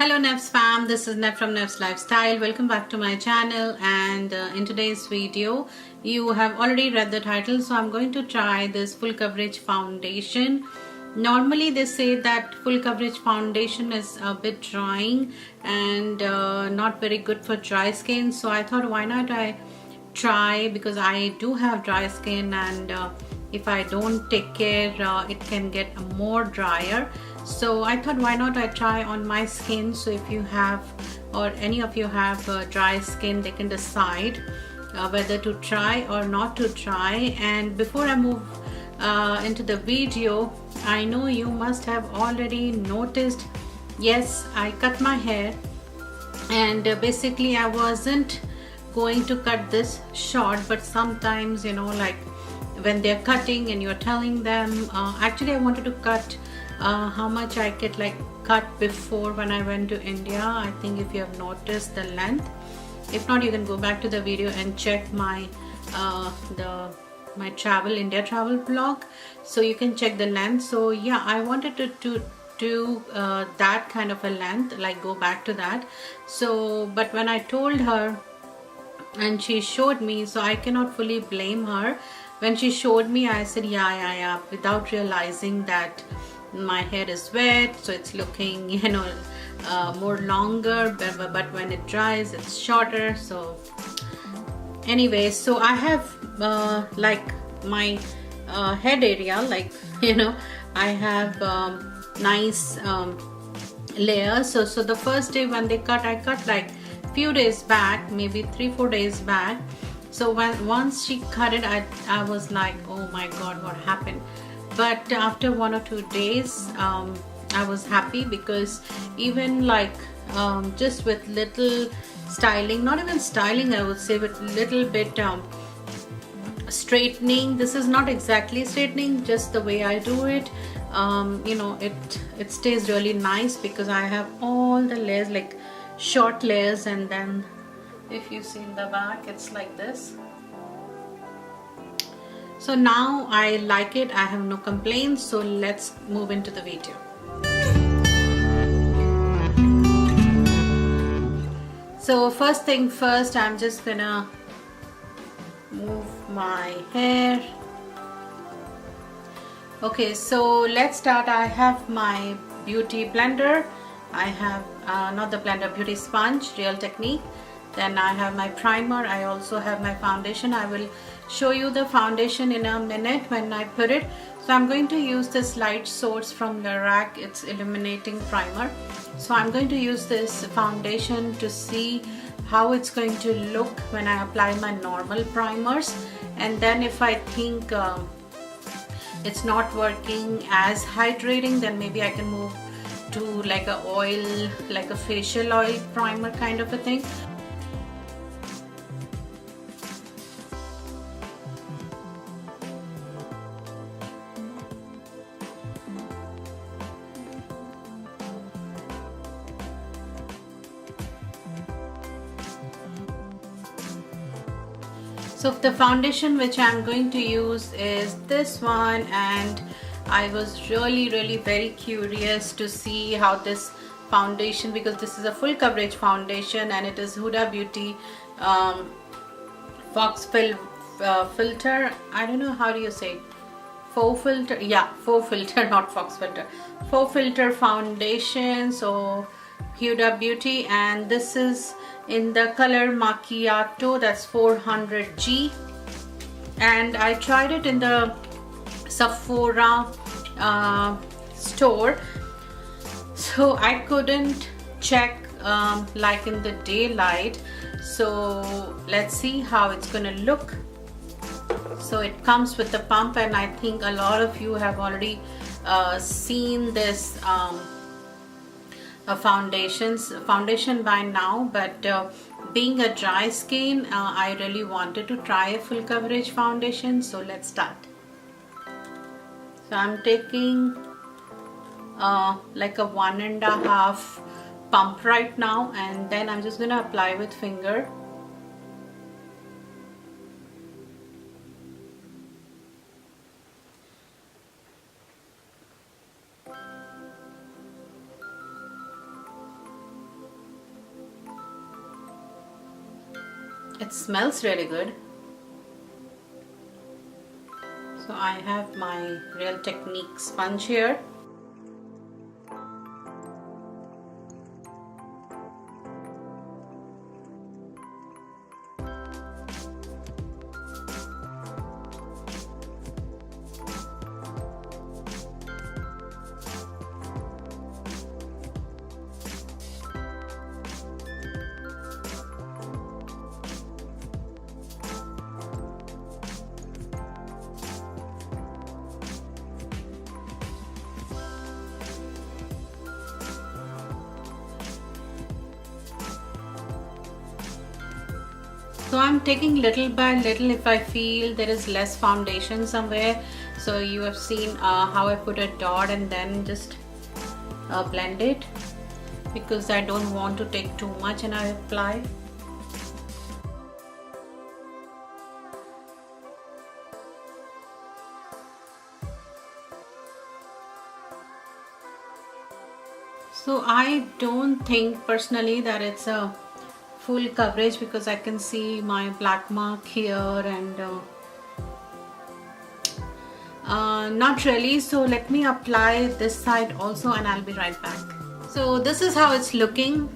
Hello Neve's fam, this is Neve from Neve's Lifestyle. Welcome back to my channel, and in today's video you have already read the title, so I'm going to try this full coverage foundation. Normally they say that full coverage foundation is a bit drying and not very good for dry skin, so I thought why not I try, because I do have dry skin, and if I don't take care it can get more drier. So I thought why not I try on my skin. So if you have, or any of you have dry skin, they can decide whether to try or not to try. And before I move into the video, I know you must have already noticed, yes, I cut my hair, and basically I wasn't going to cut this short, but sometimes, you know, like when they're cutting and you're telling them, actually I wanted to cut how much I could like cut before when I went to India. I think if you have noticed the length, if not you can go back to the video and check my my India travel vlog, so you can check the length. So yeah, I wanted to do that kind of a length, like go back to that. So but when I told her and she showed me, so I cannot fully blame her. When she showed me, I said yeah, without realizing that my hair is wet, so it's looking, you know, more longer, but when it dries it's shorter. So anyway, so I have like my head area, like, you know, I have nice layers. So the first day when they cut, I cut like few days back, maybe 3-4 days back. So once she cut it, I was like, oh my god, what happened? But after 1 or 2 days I was happy, because even like just with little styling, not even styling I would say, with little bit straightening, this is not exactly straightening, just the way I do it, you know, it stays really nice, because I have all the layers, like short layers, and then if you see in the back it's like this. So now I like it, I have no complaints. So let's move into the video. So first thing first, I'm just gonna move my hair. Okay, so let's start. I have my beauty blender, I have not the blender, beauty sponge, Real Technique. Then I have my primer, I also have my foundation. I will show you the foundation in a minute when I put it. So I'm going to use this Light Source from Lorac, it's illuminating primer. So I'm going to use this foundation to see how it's going to look when I apply my normal primers, and then if I think it's not working as hydrating, then maybe I can move to like a oil, like a facial oil primer kind of a thing. So the foundation which I'm going to use is this one, and I was really very curious to see how this foundation, because this is a full coverage foundation and it is Huda Beauty filter. I don't know how do you say it? Faux filter, yeah, faux filter, not fox filter, faux filter foundation. So Huda Beauty, and this is in the color Macchiato, that's 400G, and I tried it in the Sephora store, so I couldn't check like in the daylight. So let's see how it's gonna look. So it comes with the pump, and I think a lot of you have already seen this foundation by now, but being a dry skin, I really wanted to try a full coverage foundation. So let's start. So I'm taking like a 1.5 pump right now, and then I'm just gonna apply with finger. It smells really good. So I have my Real Technique sponge here. So I'm taking little by little if I feel there is less foundation somewhere. So you have seen how I put a dot and then just blend it, because I don't want to take too much and I apply. So I don't think personally that it's a full coverage, because I can see my black mark here and not really. So let me apply this side also and I'll be right back. So this is how it's looking.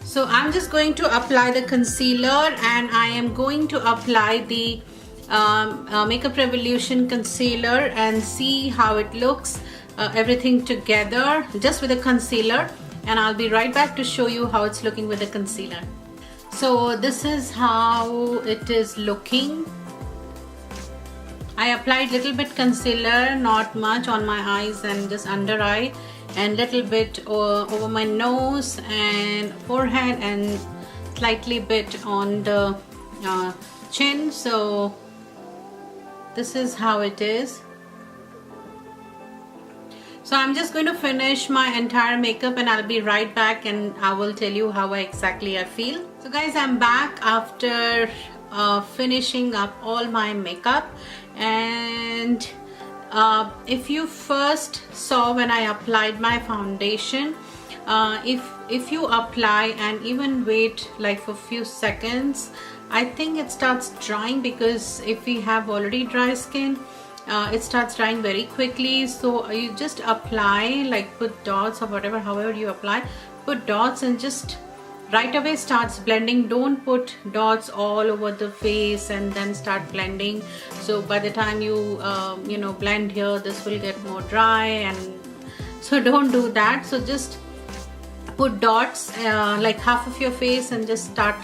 So I'm just going to apply the concealer, and I am going to apply the Makeup Revolution concealer and see how it looks. Everything together just with the concealer, and I'll be right back to show you how it's looking with the concealer. So this is how it is looking. I applied little bit concealer, not much, on my eyes and just under eye, and little bit over my nose and forehead, and slightly bit on the chin. So this is how it is. So I'm just going to finish my entire makeup and I'll be right back, and I will tell you how exactly I feel. So guys, I'm back after finishing up all my makeup, and if you first saw when I applied my foundation, if you apply and even wait like for few seconds, I think it starts drying, because if we have already dry skin, it starts drying very quickly. So you just apply, like put dots or whatever, however you apply, put dots and just right away starts blending. Don't put dots all over the face and then start blending. So by the time you you know, blend here, this will get more dry, and so don't do that. So just put dots like half of your face and just start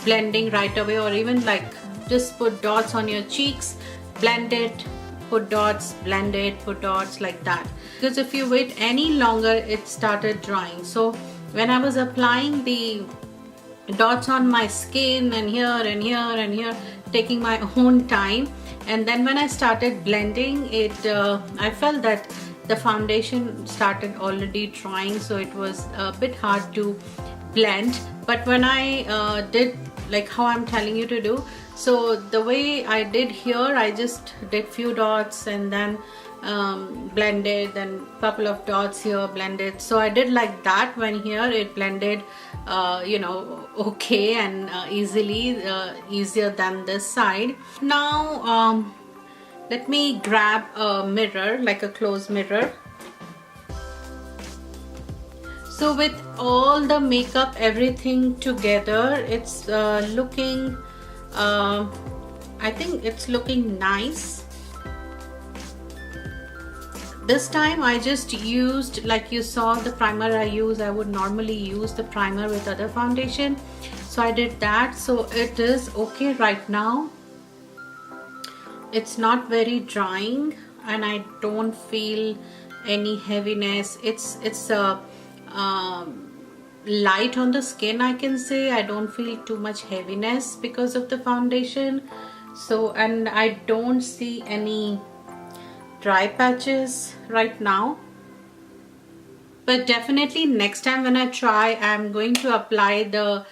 blending right away, or even like just put dots on your cheeks, blend it, put dots, blend it, put dots, like that. Because if you wait any longer, it started drying. So when I was applying the dots on my skin and here and here and here, taking my own time, and then when I started blending it, I felt that the foundation started already drying, so it was a bit hard to blend. But when I did like how I'm telling you to do, so the way I did here, I just did few dots and then blended, then couple of dots here, blended. So I did like that. When here it blended you know, okay, and easily, easier than this side. Now let me grab a mirror, like a close mirror. So with all the makeup, everything together, it's looking I think it's looking nice. This time I just used, like you saw the primer I use, I would normally use the primer with other foundation, so I did that. So it is okay right now. It's not very drying and I don't feel any heaviness. It's light on the skin, I can say. I don't feel too much heaviness because of the foundation. So, and I don't see any dry patches right now. But definitely next time when I try, I'm going to apply the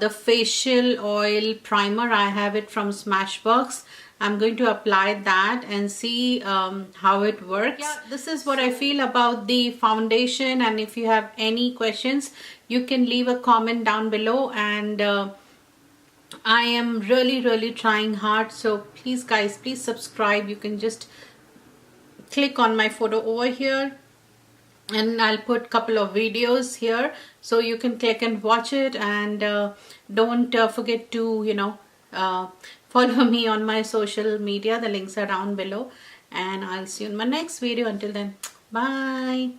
facial oil primer. I have it from Smashbox. I'm going to apply that and see how it works. Yeah, this is what I feel about the foundation, and if you have any questions, you can leave a comment down below. And I am really trying hard, so please guys, please subscribe. You can just click on my photo over here, and I'll put couple of videos here so you can click and watch it. And don't forget to follow me on my social media. The links are down below, and I'll see you in my next video. Until then, bye.